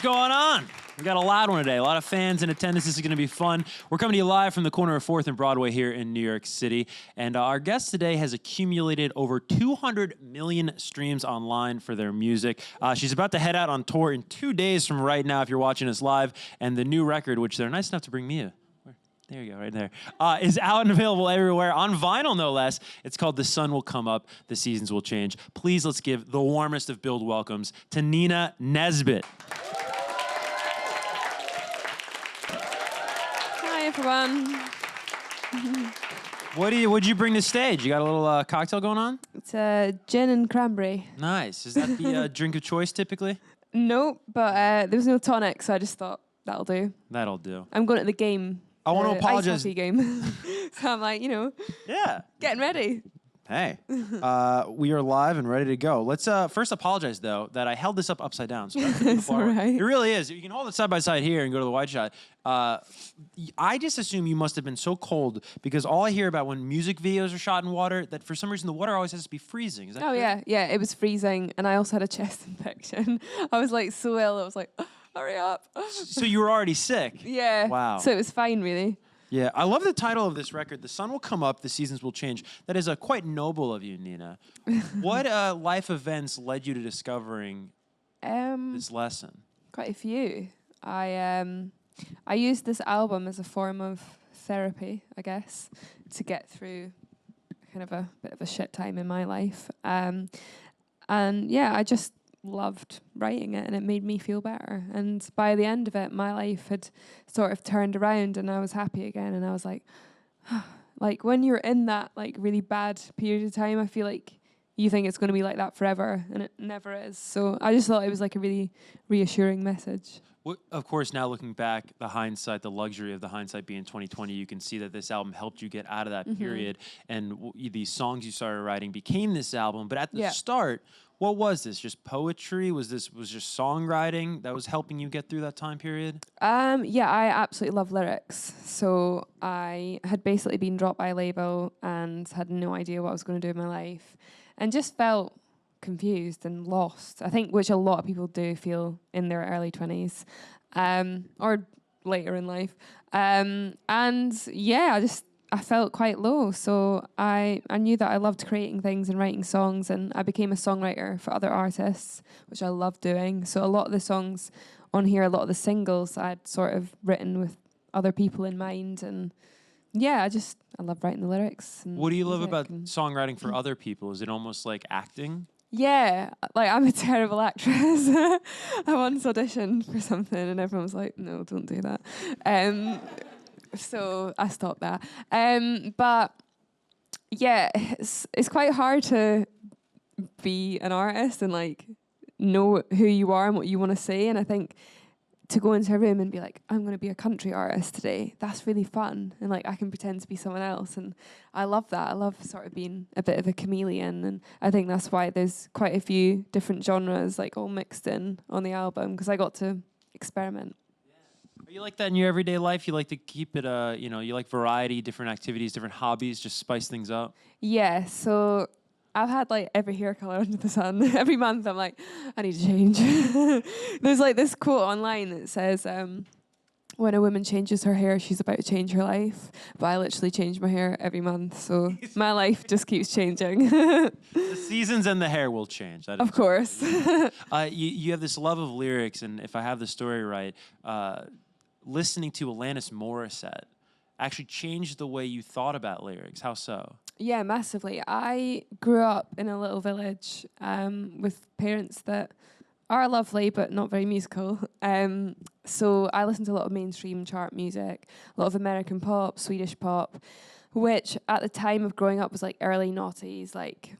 going on? We got a loud one today. A lot of fans in attendance. This is going to be fun. We're coming to you live from the corner of 4th and Broadway here in New York City. And our guest today has accumulated over 200 million streams online for their music. She's about to head out on tour in 2 days from right now if you're watching us live. And the new record, which they're nice enough to bring me there you go, right there, is out and available everywhere, on vinyl no less. It's called The Sun Will Come Up, The Seasons Will Change. Please, let's give the warmest of build welcomes to Nina Nesbitt. Hi, everyone. What'd you bring to stage? You got a little cocktail going on? It's gin and cranberry. Nice. Is that the drink of choice typically? No, but there was no tonic, so I just thought that'll do. That'll do. I'm going to the game. I want to apologize. Ice hockey game. So I'm like, Yeah. getting ready. Hey, we are live and ready to go. Let's first apologize, though, that I held this up upside down. So It's all right. It really is. You can hold it side by side here and go to the wide shot. I just assume you must have been so cold because all I hear about when music videos are shot in water, that for some reason the water always has to be freezing. Is that true? Yeah, it was freezing, and I also had a chest infection. I was like so ill, I was like, hurry up. So you were already sick? Yeah. Wow. So it was fine, really. Yeah, I love the title of this record, The Sun Will Come Up, The Seasons Will Change. That is quite noble of you, Nina. What life events led you to discovering this lesson? Quite a few. I used this album as a form of therapy, I guess, to get through kind of a bit of a shit time in my life. And yeah, I just loved writing it, and it made me feel better. And by the end of it, my life had sort of turned around, and I was happy again. And I was like, like when you're in that like really bad period of time, I feel like you think it's going to be like that forever, and it never is. So I just thought it was like a really reassuring message. Well, of course, now looking back, the hindsight, the luxury of the hindsight being 2020, you can see that this album helped you get out of that period, and these songs you started writing became this album. But at the start, what was this? Just poetry? Was just songwriting that was helping you get through that time period? Yeah, I absolutely love lyrics. So I had basically been dropped by a label and had no idea what I was going to do in my life, and just felt confused and lost, I think, which a lot of people do feel in their early 20s or later in life. And yeah, I felt quite low. So I knew that I loved creating things and writing songs, and I became a songwriter for other artists, which I love doing. So a lot of the songs on here, a lot of the singles I'd sort of written with other people in mind. And yeah, I love writing the lyrics. What do you love about songwriting for other people? Is it almost like acting? Yeah, like I'm a terrible actress. I once auditioned for something and everyone was like, no, don't do that. So I stopped that. But yeah, it's quite hard to be an artist and like know who you are and what you want to say. And I think to go into a room and be like, I'm going to be a country artist today, that's really fun. And like I can pretend to be someone else. And I love that. I love sort of being a bit of a chameleon. And I think that's why there's quite a few different genres like all mixed in on the album, because I got to experiment. Are you like that in your everyday life? You like to keep it, you like variety, different activities, different hobbies, just spice things up? Yeah, so I've had like every hair color under the sun. Every month I'm like, I need to change. There's like this quote online that says, when a woman changes her hair, she's about to change her life. But I literally change my hair every month, so my life just keeps changing. The seasons and the hair will change. That is of course. You have this love of lyrics, and if I have the story right, listening to Alanis Morissette actually changed the way you thought about lyrics. How so? Yeah, massively. I grew up in a little village with parents that are lovely but not very musical. So I listened to a lot of mainstream chart music, a lot of American pop, Swedish pop, which at the time of growing up was like early noughties, like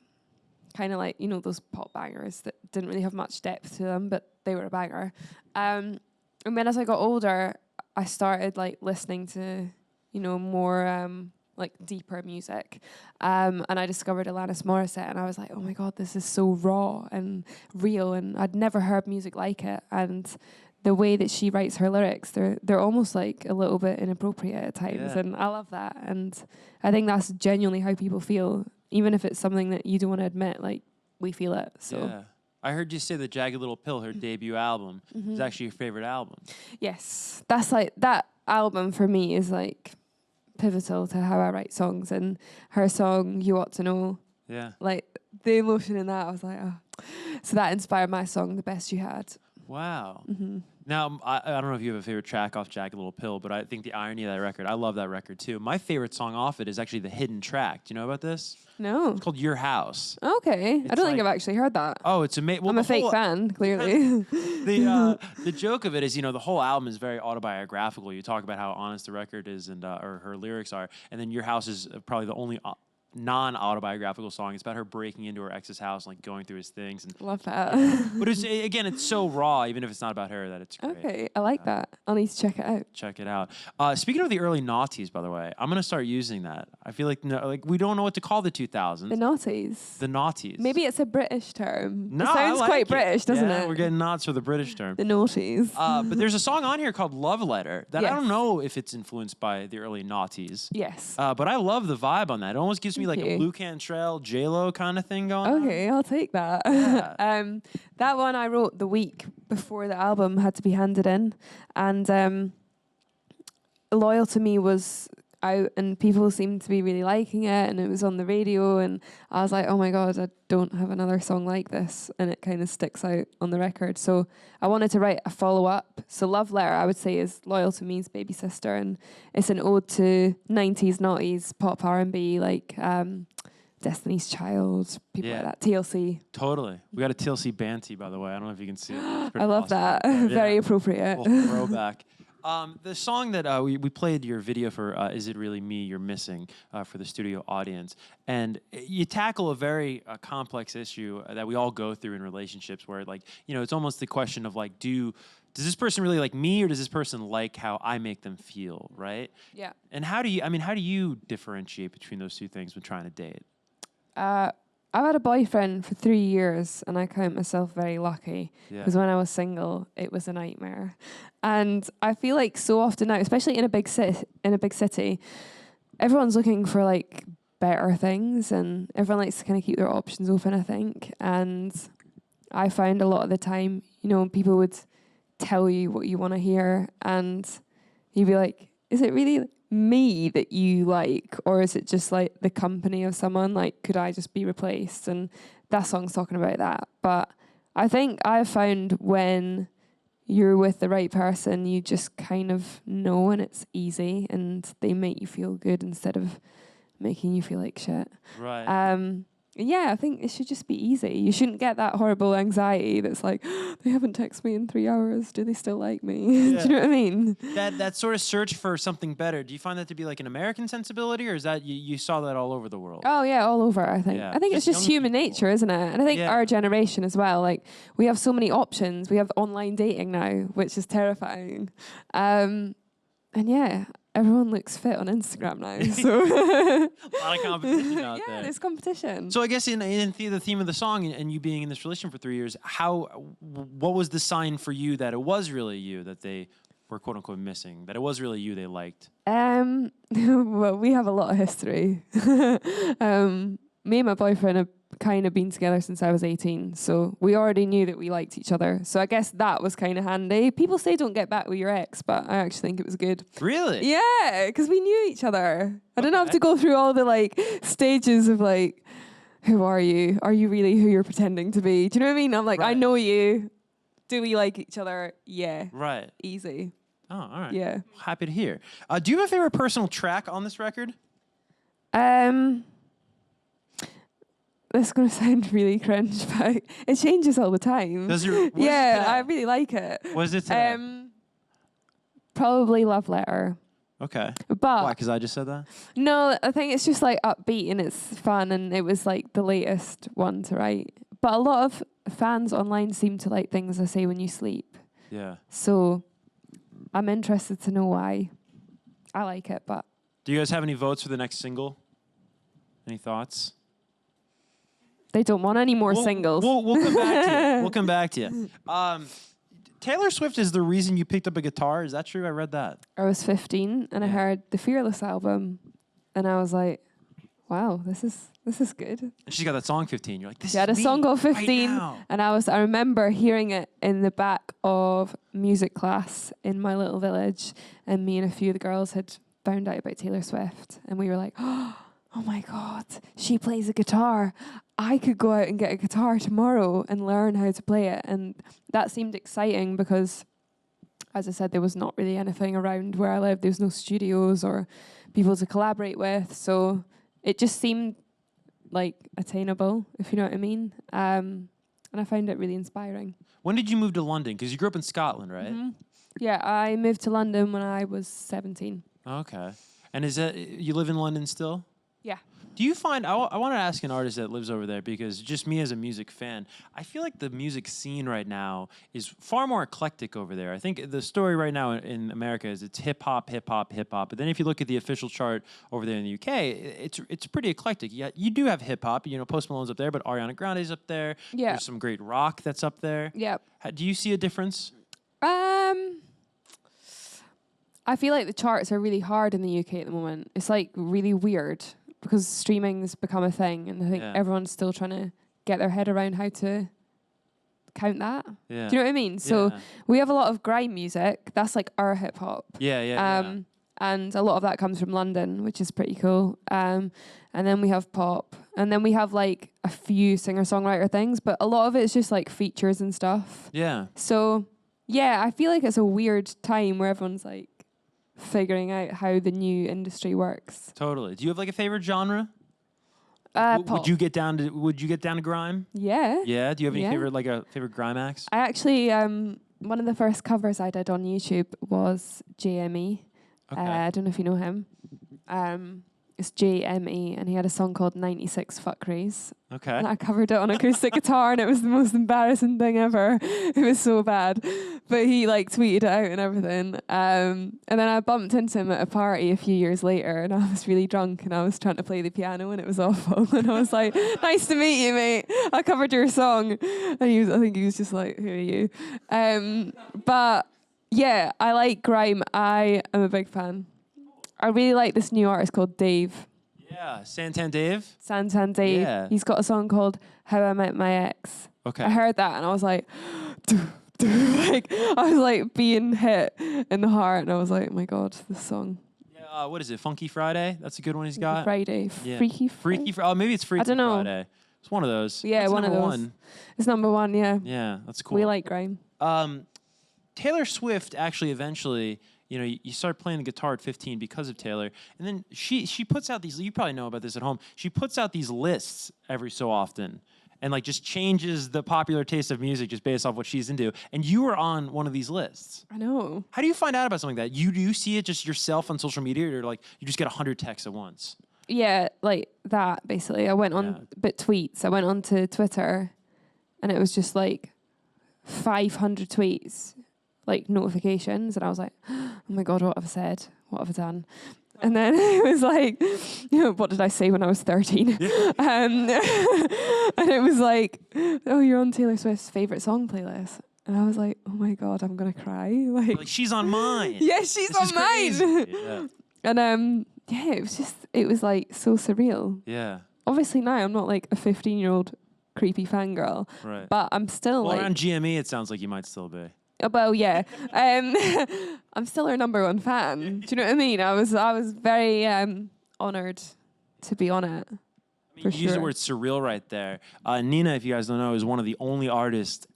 kind of like, those pop bangers that didn't really have much depth to them, but they were a banger. And then as I got older, I started like listening to, more like deeper music. And I discovered Alanis Morissette, and I was like, oh my God, this is so raw and real, and I'd never heard music like it. And the way that she writes her lyrics, they're almost like a little bit inappropriate at times, and I love that. And I think that's genuinely how people feel, even if it's something that you don't want to admit, like we feel it. So I heard you say that Jagged Little Pill, her debut album, is actually your favorite album. Yes, that's like that album for me is like pivotal to how I write songs. And her song "You Ought to Know," Yeah. like the emotion in that, I was like, oh. So that inspired my song, "The Best You Had." Wow. Now, I don't know if you have a favorite track off Jagged Little Pill, but I think the irony of that record, I love that record too. My favorite song off it is actually the hidden track. Do you know about this? No. It's called Your House. Okay. I don't think like- I've actually heard that. Oh, it's amazing. Well, I'm a fake fan, clearly. The joke of it is, the whole album is very autobiographical. You talk about how honest the record is and or her lyrics are, and then Your House is probably the only non-autobiographical song. It's about her breaking into her ex's house and like going through his things. And Love that. but it's so raw, even if it's not about her, that it's great. Okay, I like that. I'll need to check it out. Check it out. Speaking of the early noughties, by the way, I'm gonna start using that. I feel like we don't know what to call the 2000s. The noughties. The noughties. Maybe it's a British term. No, it sounds I like quite it. British, doesn't Yeah, it? we're getting nods for the British term. The noughties. But there's a song on here called Love Letter that I Yes. don't know if it's influenced by the early noughties. Yes. But I love the vibe on that. It almost gives me like a you. Blue Cantrell, J-Lo kind of thing going on. Okay, I'll take that. Yeah. That one I wrote the week before the album had to be handed in, and Loyal to Me was out, and people seemed to be really liking it, and it was on the radio, and I was like, oh my god, I don't have another song like this, and it kind of sticks out on the record. So I wanted to write a follow-up. So Love Letter, I would say, is Loyal to Me's baby sister, and it's an ode to 90s noughties pop R&B, like Destiny's Child, people Yeah. like that, TLC. Totally. We got a TLC Banty, by the way. I don't know if you can see it. It's pretty I love awesome. that. Yeah. Very appropriate. Little throwback. The song that we played your video for, Is It Really Me You're Missing, for the studio audience. And you tackle a very complex issue that we all go through in relationships where, like, it's almost the question of, like, does this person really like me, or does this person like how I make them feel, right? Yeah. And how do you differentiate between those two things when trying to date? I've had a boyfriend for 3 years, and I count myself very lucky Yeah. because when I was single, it was a nightmare. And I feel like so often now, especially in a big city, everyone's looking for like better things, and everyone likes to kind of keep their options open, I think. And I found a lot of the time, people would tell you what you want to hear, and you'd be like, is it really me that you like, or is it just like the company of someone? Like, could I just be replaced? And that song's talking about that. But I think I've found when you're with the right person, you just kind of know, and it's easy, and they make you feel good instead of making you feel like shit. Right. Yeah, I think it should just be easy. You shouldn't get that horrible anxiety that's like, they haven't texted me in 3 hours. Do they still like me? Yeah. Do you know what I mean? That sort of search for something better, do you find that to be like an American sensibility, or is that you saw that all over the world? Oh yeah, all over, I think. Yeah, I think it's just just young human people. nature, isn't it? And I think Yeah. our generation as well, like, we have so many options. We have online dating now, which is terrifying. And yeah, everyone looks fit on Instagram now. So A lot of competition out yeah, there. there's competition. So I guess in the theme of the song and you being in this relationship for 3 years, what was the sign for you that it was really you that they were quote unquote missing, that it was really you they liked? Well, we have a lot of history. Me and my boyfriend have kind of been together since I was 18, so we already knew that we liked each other. So I guess that was kind of handy. People say don't get back with your ex, but I actually think it was good. Really? Yeah, because we knew each other. I don't have to go through all the like stages of like, who are you? Are you really who you're pretending to be? Do you know what I mean? I'm like, I Right. know you. Do we like each other? Yeah. Right. Easy. Oh, all right. Yeah. Happy to hear. Do you have a favorite personal track on this record? This is going to sound really cringe, but it changes all the time. Does your Yeah, I really like it. What is it today? Probably Love Letter. Okay. But Why? Because I just said that? no, I think it's just like upbeat and it's fun, and it was like the latest one to write. But a lot of fans online seem to like things I say when you sleep. Yeah. So I'm interested to know why. I like it, but Do you guys have any votes for the next single? Any thoughts? they don't want any more singles. We'll come back to you. We'll come back to you. Taylor Swift is the reason you picked up a guitar. Is that true? I read that. I was 15 and I heard the Fearless album, and I was like, wow, this is good. And she's got that song 15. You're like, this She had a is me song called right 15, now. and I remember hearing it in the back of music class in my little village, and me and a few of the girls had found out about Taylor Swift, and we were like, oh my God, she plays a guitar. I could go out and get a guitar tomorrow and learn how to play it. And that seemed exciting because, as I said, there was not really anything around where I lived. There was no studios or people to collaborate with. So it just seemed like attainable, if you know what I mean. And I found it really inspiring. When did you move to London? Because you grew up in Scotland, right? Mm-hmm. Yeah, I moved to London when I was 17. Okay. And is that, you live in London still? Yeah. Do you find, I want to ask an artist that lives over there, because just me as a music fan, I feel like the music scene right now is far more eclectic over there. I think the story right now in America is it's hip hop, hip hop, hip hop. But then if you look at the official chart over there in the UK, it's pretty eclectic. Yeah, you do have hip hop, you know, Post Malone's up there, but Ariana Grande's up there. Yeah. There's some great rock that's up there. Yeah. Do you see a difference? I feel like the charts are really hard in the UK at the moment. It's like really weird because streaming's become a thing, and I think everyone's still trying to get their head around how to count that. Yeah. Do you know what I mean? So we have a lot of grime music. That's like our hip hop. Yeah. And a lot of that comes from London, which is pretty cool. And then we have pop, and then we have like a few singer-songwriter things, but a lot of it is just like features and stuff. Yeah. So yeah, I feel like it's a weird time where everyone's like figuring out how the new industry works. Totally. Do you have like a favorite genre? Pop. Would you get down to grime? Yeah. Yeah. Do you have any Yeah. favorite grime acts? I actually one of the first covers I did on YouTube was JME. Okay. I don't know if you know him. It's JME, and he had a song called 96 Fuckeries. Okay. And I covered it on acoustic guitar, and it was the most embarrassing thing ever. It was so bad. But he like tweeted it out and everything. And then I bumped into him at a party a few years later, and I was really drunk, and I was trying to play the piano, and it was awful. And I was like, nice to meet you, mate. I covered your song. And I think he was just like, who are you? But yeah, I like grime. I am a big fan. I really like this new artist called Dave. Yeah, Santan Dave. Santan Dave. Yeah. He's got a song called How I Met My Ex. Okay. I heard that and I was like, like I was like being hit in the heart, and I was like, oh my God, this song. Yeah. What is it? Funky Friday. That's a good one he's got. Friday. Yeah. Freaky Friday. Oh, maybe it's Freaky I don't know. Friday. It's one of those. Yeah, That's one of number those. one. It's number one, yeah. Yeah, that's cool. We like grime. Taylor Swift actually eventually, you know, you start playing the guitar at 15 because of Taylor, and then she puts out these, you probably know about this at home, she puts out these lists every so often and like just changes the popular taste of music just based off what she's into, and you were on one of these lists. I know. How do you find out about something like that? Do you see it just yourself on social media, or like you just get 100 texts at once? Yeah, like that, basically. I went on tweets. I went on to Twitter, and it was just like 500 tweets, like notifications, and I was like, oh my God, what have I said? What have I done? And then it was like, what did I say when I was 13? And it was like, oh, you're on Taylor Swift's favorite song playlist. And I was like, oh my God, I'm going to cry. Like, she's on mine. Yeah, she's on mine. Yeah. And yeah, it was like so surreal. Yeah. Obviously now I'm not like a 15-year-old creepy fangirl, Right. but I'm still Well, like... around GME, it sounds like you might still be. Well, yeah. I'm still her number one fan. Do you know what I mean? I was very honoured to be on it. I mean, you use the sure. word surreal right there. Nina, if you guys don't know, is one of the only artists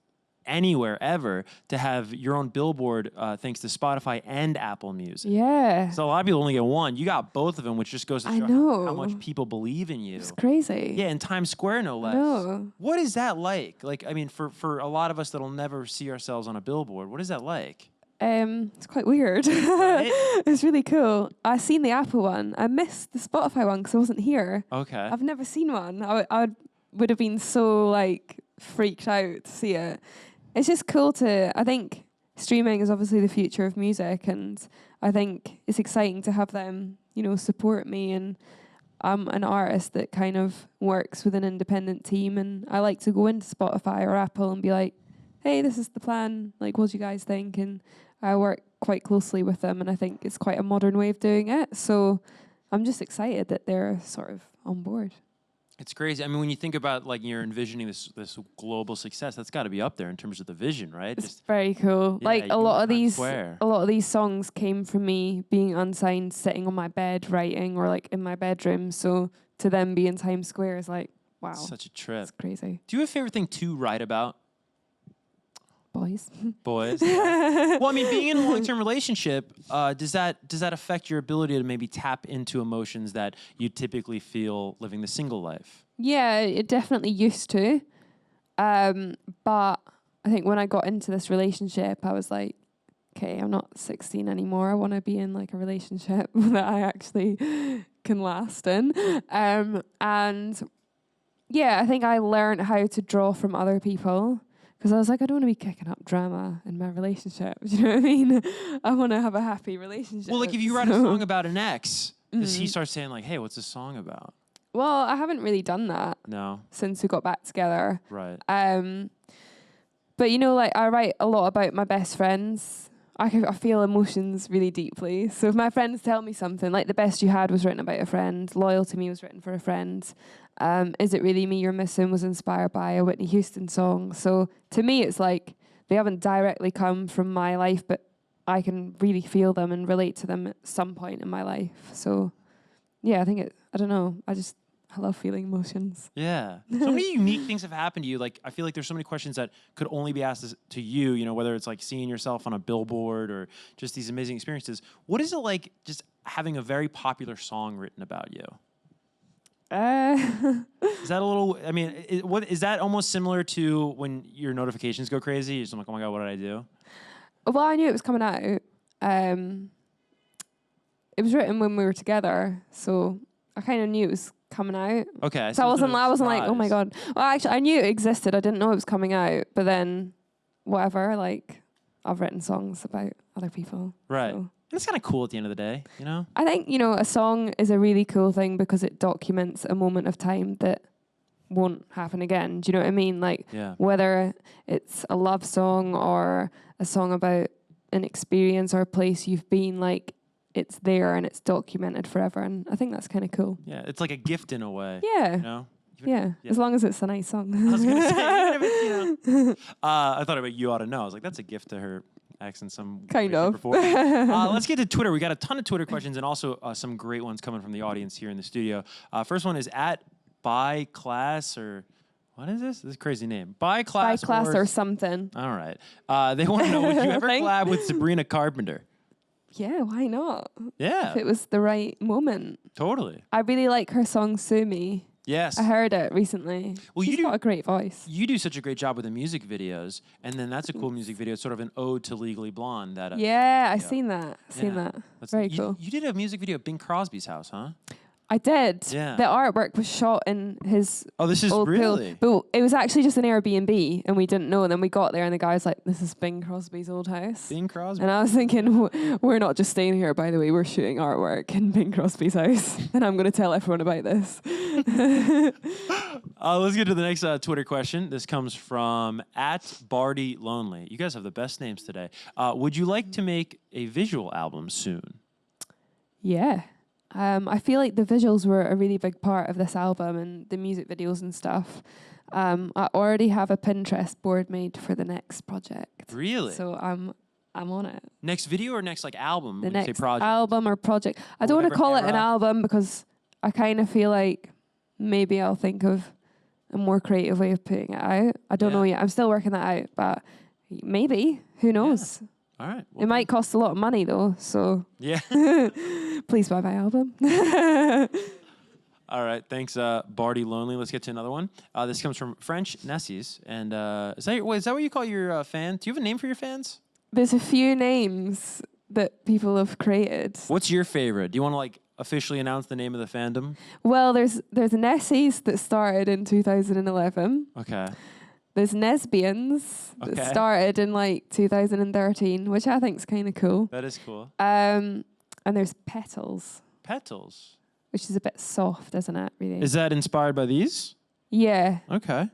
anywhere ever to have your own billboard thanks to Spotify and Apple Music. Yeah. So a lot of people only get one. You got both of them, which just goes to I show know. how much people believe in you. It's crazy. Yeah, in Times Square, no less. No. What is that like? Like, I mean, for a lot of us that'll never see ourselves on a billboard, what is that like? It's quite weird. Right? It's really cool. I seen the Apple one. I missed the Spotify one because I wasn't here. Okay. I've never seen one. I would have been so like freaked out to see it. It's just cool I think streaming is obviously the future of music, and I think it's exciting to have them, you know, support me. And I'm an artist that kind of works with an independent team, and I like to go into Spotify or Apple and be like, hey, this is the plan. Like, what do you guys think? And I work quite closely with them, and I think it's quite a modern way of doing it. So I'm just excited that they're sort of on board. It's crazy. I mean, when you think about like you're envisioning this global success, that's got to be up there in terms of the vision, right? It's very cool. Yeah, Like you a lot of Times these, Square. a lot of these songs came from me being unsigned, sitting on my bed writing, or like in my bedroom. So to them be in Times Square is like, wow, Such a trip. it's crazy. Do you have a favorite thing to write about? Boys. Boys. Yeah. Well, I mean, being in a long-term relationship, does that affect your ability to maybe tap into emotions that you typically feel living the single life? Yeah, it definitely used to. But I think when I got into this relationship, I was like, okay, I'm not 16 anymore. I want to be in like a relationship that I actually can last in. And yeah, I think I learned how to draw from other people. Because I was like, I don't want to be kicking up drama in my relationship. Do you know what I mean? I want to have a happy relationship. Well, like if you write a song about an ex, does he start saying like, hey, what's this song about? Well, I haven't really done that No. since we got back together. Right. But you know, like I write a lot about my best friends. I feel emotions really deeply. So if my friends tell me something, like The Best You Had was written about a friend, Loyal to Me was written for a friend, Is It Really Me You're Missing was inspired by a Whitney Houston song. So to me, it's like they haven't directly come from my life, but I can really feel them and relate to them at some point in my life. So yeah, I don't know. I love feeling emotions. Yeah. So many unique things have happened to you. Like, I feel like there's so many questions that could only be asked to you, you know, whether it's like seeing yourself on a billboard or just these amazing experiences. What is it like just having a very popular song written about you? Is that a little, I mean, is that almost similar to when your notifications go crazy? You're just like, oh my God, what did I do? Well, I knew it was coming out. It was written when we were together, so I kind of knew it was coming out. Okay. So I wasn't like, oh my God. Well, actually, I knew it existed. I didn't know it was coming out. But then, whatever, like, I've written songs about other people. Right. So. And it's kind of cool at the end of the day, you know? I think, you know, a song is a really cool thing because it documents a moment of time that won't happen again. Do you know what I mean? Like, whether it's a love song or a song about an experience or a place you've been, like, it's there and it's documented forever. And I think that's kind of cool. Yeah, it's like a gift in a way. Yeah. You know? Yeah, as long as it's a nice song. I was going to say, even if it's, you know. I thought about You Ought to Know. I was like, that's a gift to her ex in some kind way, of. shape, or form. Let's get to Twitter. We got a ton of Twitter questions and also some great ones coming from the audience here in the studio. First one is at By Class or... What is this? This is a crazy name. By Class or something. All right. They want to know, would you ever collab with Sabrina Carpenter? Yeah, why not? Yeah. If it was the right moment. Totally. I really like her song Sue Me. Yes. I heard it recently. Well, She's got a great voice. You do such a great job with the music videos, and then that's a cool music video. It's sort of an ode to Legally Blonde. That I've seen that. That's very cool. You did a music video at Bing Crosby's house, huh? I did. Yeah. The artwork was shot in his this is old really? pool. But it was actually just an Airbnb, and we didn't know. And then we got there, and the guy was like, this is Bing Crosby's old house. Bing Crosby? And I was thinking, we're not just staying here, by the way. We're shooting artwork in Bing Crosby's house. And I'm going to tell everyone about this. Let's get to the next Twitter question. This comes from @BardyLonely. You guys have the best names today. Would you like to make a visual album soon? Yeah. I feel like the visuals were a really big part of this album and the music videos and stuff. I already have a Pinterest board made for the next project. Really? So I'm on it. Next video or next album? The next project? album or project. I don't want to call it an album because I kind of feel like maybe I'll think of a more creative way of putting it out. I don't know yet. I'm still working that out, but maybe. Who knows? Yeah. All right. Well, it might cost a lot of money though, so yeah. Please buy my album. All right, thanks, Bardy Lonely. Let's get to another one. This comes from French Nessies, and is that what you call your fans? Do you have a name for your fans? There's a few names that people have created. What's your favorite? Do you want to officially announce the name of the fandom? Well, there's Nessies that started in 2011. Okay. There's Nesbians that started in 2013, which I think is kind of cool. That is cool. And there's Petals. Petals? Which is a bit soft, isn't it, really? Is that inspired by these? Yeah. Okay.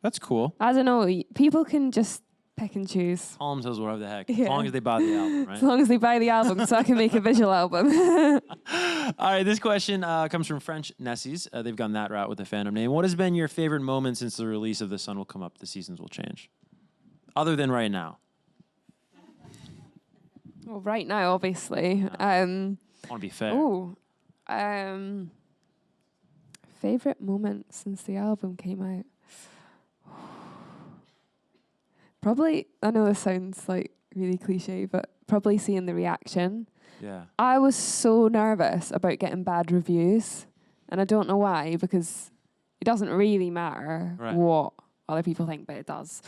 That's cool. I don't know. People can just pick and choose. Call themselves whatever the heck. As Yeah. long as they buy the album, right? As long as they buy the album, so I can make a visual album. All right, this question comes from French Nessies. They've gone that route with the fandom name. What has been your favorite moment since the release of The Sun Will Come Up, The Seasons Will Change? Other than right now. Well, right now, obviously. I want to be fair. Favorite moment since the album came out? Probably, I know this sounds like really cliche, but probably seeing the reaction. Yeah. I was so nervous about getting bad reviews, and I don't know why, because it doesn't really matter what other people think, but it does.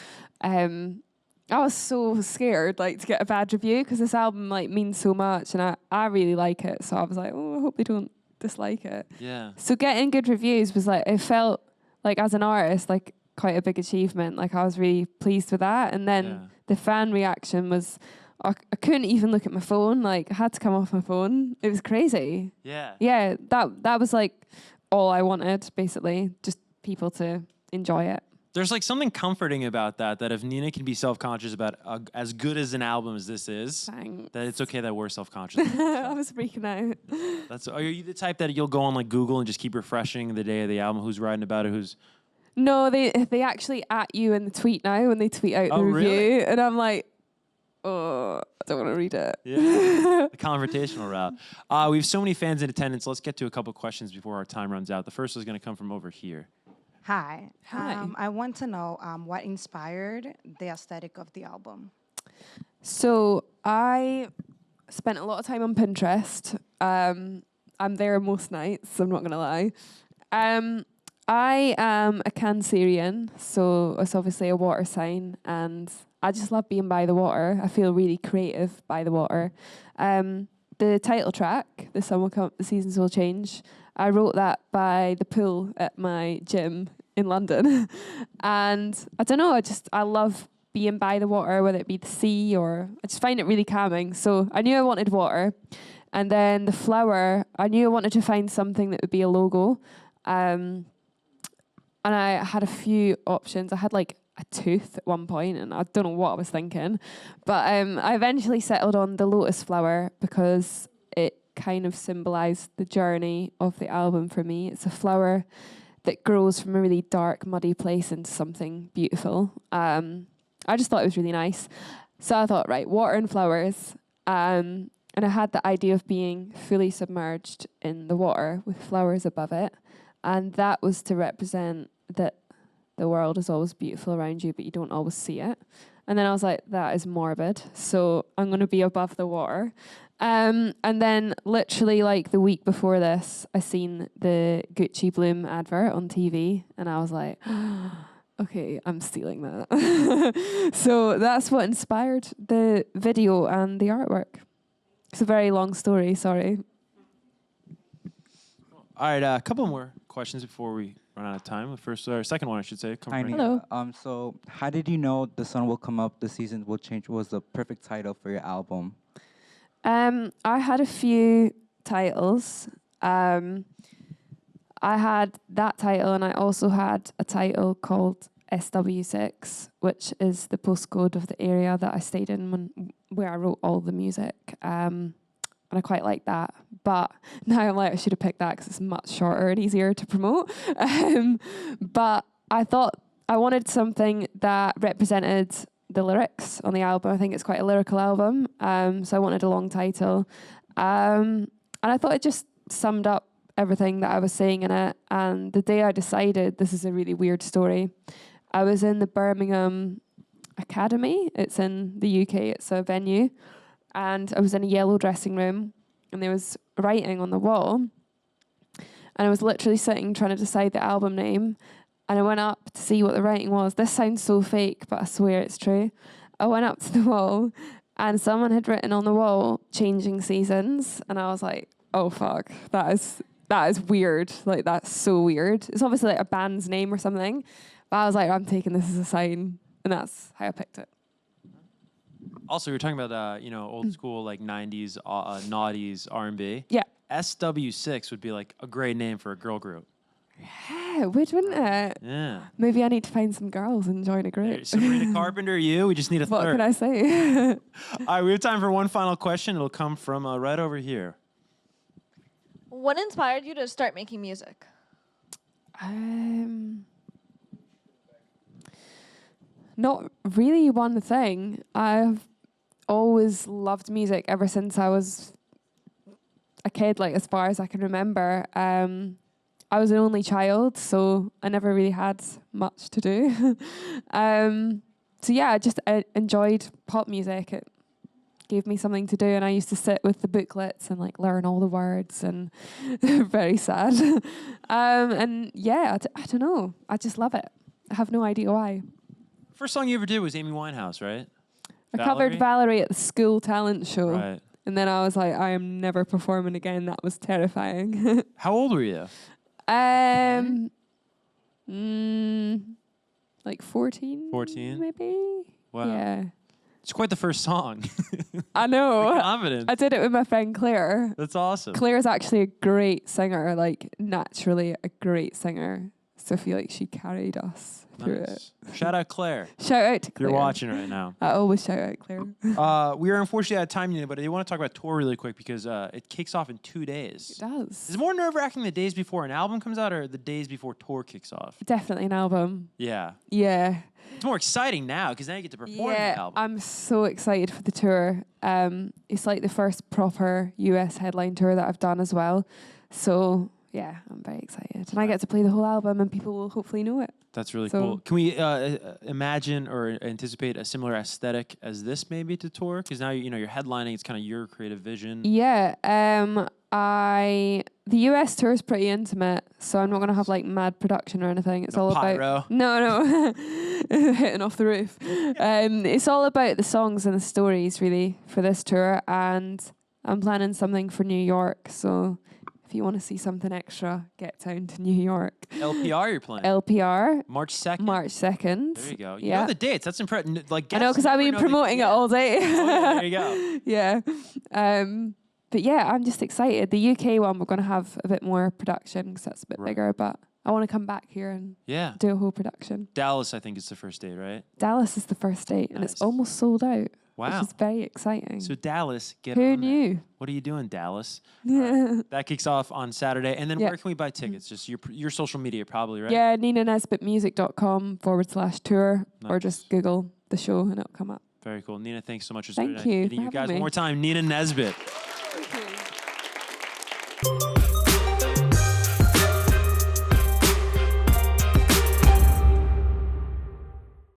I was so scared, like, to get a bad review, because this album, like, means so much, and I really like it, so I was like, oh, I hope they don't dislike it. Yeah. So getting good reviews was, like, it felt, like, as an artist, like, quite a big achievement. Like, I was really pleased with that, and then the fan reaction was... I couldn't even look at my phone. Like, I had to come off my phone. It was crazy. Yeah. Yeah, that was like all I wanted, basically. Just people to enjoy it. There's like something comforting about that if Nina can be self-conscious about as good as an album as this is, Thanks. that it's okay that we're self-conscious. I was freaking out. Are you the type that you'll go on like Google and just keep refreshing the day of the album, who's writing about it, No, they actually at you in the tweet now when they tweet out the review. Really? And I'm like, oh, I don't want to read it. Yeah, the confrontational route. We have so many fans in attendance. Let's get to a couple questions before our time runs out. The first is going to come from over here. Hi. Hi. I want to know what inspired the aesthetic of the album. So I spent a lot of time on Pinterest. I'm there most nights, I'm not going to lie. I am a Cancerian, so it's obviously a water sign, and I just love being by the water. I feel really creative by the water. The title track, The Sun Will Come Up, The Seasons Will Change, I wrote that by the pool at my gym in London. And I don't know, I love being by the water, whether it be the sea or... I just find it really calming. So I knew I wanted water. And then the flower, I knew I wanted to find something that would be a logo. And I had a few options. I had like a tooth at one point, and I don't know what I was thinking. But I eventually settled on the lotus flower because it kind of symbolized the journey of the album for me. It's a flower that grows from a really dark, muddy place into something beautiful. I just thought it was really nice. So I thought, right, water and flowers. And I had the idea of being fully submerged in the water with flowers above it. And that was to represent that the world is always beautiful around you, but you don't always see it. And then I was like, that is morbid. So I'm going to be above the water. And then literally like the week before this, I seen the Gucci Bloom advert on TV. And I was like, okay, I'm stealing that. So that's what inspired the video and the artwork. It's a very long story, sorry. All right, a couple more questions before we run out of time. The first or second one, I should say. Hi, Hello. So how did you know The Sun Will Come Up, The Seasons Will Change was the perfect title for your album? I had a few titles. I had that title, and I also had a title called SW6, which is the postcode of the area that I stayed in where I wrote all the music. And I quite like that. But now I'm like, I should have picked that because it's much shorter and easier to promote. But I thought I wanted something that represented the lyrics on the album. I think it's quite a lyrical album. So I wanted a long title. And I thought it just summed up everything that I was saying in it. And the day I decided, this is a really weird story, I was in the Birmingham Academy. It's in the UK. It's a venue. And I was in a yellow dressing room, and there was writing on the wall. And I was literally sitting trying to decide the album name. And I went up to see what the writing was. This sounds so fake, but I swear it's true. I went up to the wall, and someone had written on the wall, "Changing Seasons." And I was like, oh, fuck, that is weird. Like, that's so weird. It's obviously like a band's name or something. But I was like, I'm taking this as a sign. And that's how I picked it. Also, you're talking about old school like '90s, naughties R&B. Yeah. SW6 would be like a great name for a girl group. Yeah, it would, wouldn't it? Yeah. Maybe I need to find some girls and join a group. Sabrina Carpenter, you. We just need a What third. can I say? All right, we have time for one final question. It'll come from right over here. What inspired you to start making music? Not really one thing. I've always loved music ever since I was a kid, like as far as I can remember. I was an only child, so I never really had much to do. So yeah, I enjoyed pop music. It gave me something to do, and I used to sit with the booklets and like learn all the words, and very sad. And yeah, I don't know. I just love it. I have no idea why. First song you ever did was Amy Winehouse, right? I covered Valerie at the school talent show. Right. And then I was like, I am never performing again. That was terrifying. How old were you? Like 14. 14? Maybe. Wow. Yeah. It's quite the first song. I know. Confidence. I did it with my friend Claire. That's awesome. Claire's actually a great singer, like naturally a great singer. So I feel like she carried us through it. Nice. Shout out Claire. Shout out to Claire. You're watching right now. I always shout out Claire. We are unfortunately out of time, Nina, but I want to talk about tour really quick because it kicks off in 2 days. It does. Is it more nerve-wracking the days before an album comes out or the days before tour kicks off? Definitely an album. Yeah. Yeah. It's more exciting now because now you get to perform the Yeah, album. I'm so excited for the tour. It's like the first proper US headline tour that I've done as well. So yeah, I'm very excited. And I get to play the whole album and people will hopefully know it. That's really So- cool. Can we imagine or anticipate a similar aesthetic as this maybe to tour? Because now you're headlining. It's kind of your creative vision. Yeah, the US tour is pretty intimate, so I'm not gonna have like mad production or anything. It's No all pyro. about no hitting off the roof. It's all about the songs and the stories really for this tour, and I'm planning something for New York. So if you want to see something extra, get down to New York. LPR you're playing. LPR, March 2nd? March 2nd. There you go. You Yeah. know the dates. That's impressive. Like, I know, because I've been promoting it all day. Oh, yeah, there you go. Yeah. But yeah, I'm just excited. The UK one, we're going to have a bit more production because that's a bit Right. bigger. But I want to come back here and Yeah. do a whole production. Dallas, I think, is the first date, right? Dallas is the first date, and Nice. it's almost sold out, Wow. which is very exciting. So Dallas, get Who on that. knew? What are you doing, Dallas? Yeah. That kicks off on Saturday. And then Yeah. where can we buy tickets? Just your social media, probably, right? Yeah, ninanesbittmusic.com/tour, or Nice. just Google the show and it'll come up. Very cool. Nina, thanks so much for Thank starting you meeting for you guys having one me. more time. Nina Nesbitt.